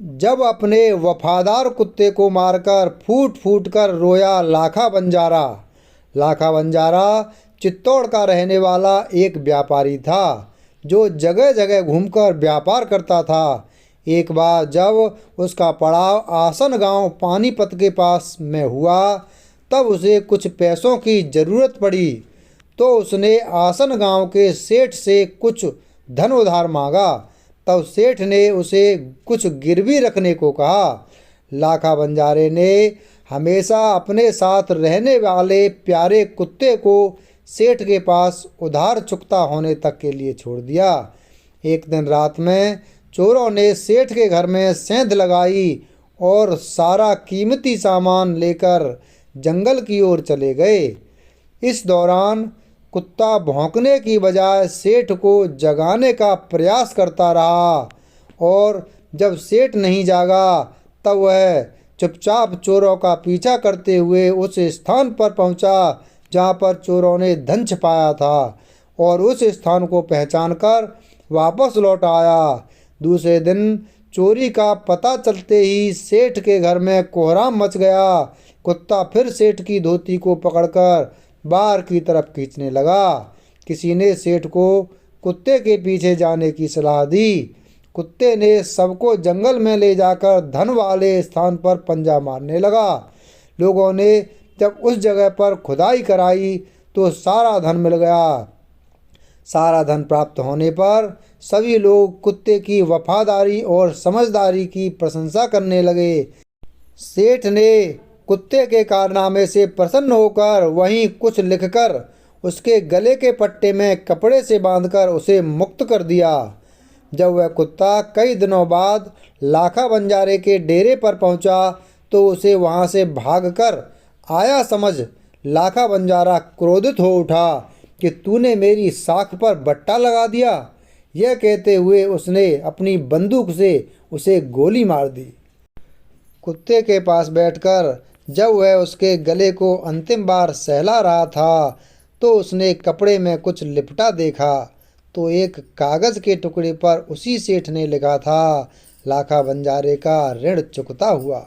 जब अपने वफादार कुत्ते को मारकर फूट फूट कर रोया लाखा बंजारा। लाखा बंजारा चित्तौड़ का रहने वाला एक व्यापारी था जो जगह जगह घूमकर व्यापार करता था। एक बार जब उसका पड़ाव आसन गांव पानीपत के पास में हुआ, तब उसे कुछ पैसों की ज़रूरत पड़ी, तो उसने आसन गांव के सेठ से कुछ धन उधार मांगा। तब सेठ ने उसे कुछ गिरवी रखने को कहा। लाखा बंजारे ने हमेशा अपने साथ रहने वाले प्यारे कुत्ते को सेठ के पास उधार चुकता होने तक के लिए छोड़ दिया। एक दिन रात में चोरों ने सेठ के घर में सेंध लगाई और सारा कीमती सामान लेकर जंगल की ओर चले गए। इस दौरान कुत्ता भौंकने की बजाय सेठ को जगाने का प्रयास करता रहा, और जब सेठ नहीं जागा तब वह चुपचाप चोरों का पीछा करते हुए उस स्थान पर पहुंचा जहां पर चोरों ने धन छिपाया था, और उस स्थान को पहचानकर वापस लौट आया। दूसरे दिन चोरी का पता चलते ही सेठ के घर में कोहराम मच गया। कुत्ता फिर सेठ की धोती को पकड़कर बाहर की तरफ खींचने लगा। किसी ने सेठ को कुत्ते के पीछे जाने की सलाह दी। कुत्ते ने सबको जंगल में ले जाकर धन वाले स्थान पर पंजा मारने लगा। लोगों ने जब उस जगह पर खुदाई कराई तो सारा धन मिल गया। सारा धन प्राप्त होने पर सभी लोग कुत्ते की वफादारी और समझदारी की प्रशंसा करने लगे। सेठ ने कुत्ते के कारनामे से प्रसन्न होकर वहीं कुछ लिखकर उसके गले के पट्टे में कपड़े से बांधकर उसे मुक्त कर दिया। जब वह कुत्ता कई दिनों बाद लाखा बंजारे के डेरे पर पहुंचा तो उसे वहां से भागकर आया समझ लाखा बंजारा क्रोधित हो उठा कि तूने मेरी साख पर बट्टा लगा दिया। यह कहते हुए उसने अपनी बंदूक से उसे गोली मार दी। कुत्ते के पास बैठकर जब वह उसके गले को अंतिम बार सहला रहा था तो उसने कपड़े में कुछ लिपटा देखा, तो एक कागज़ के टुकड़े पर उसी सेठ ने लिखा था, लाखा बंजारे का ऋण चुकता हुआ।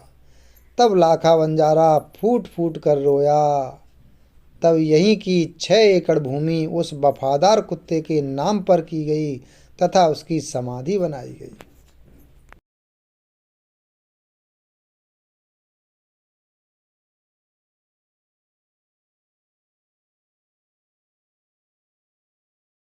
तब लाखा बंजारा फूट फूट कर रोया। तब यहीं की 6 एकड़ भूमि उस वफादार कुत्ते के नाम पर की गई तथा उसकी समाधि बनाई गई।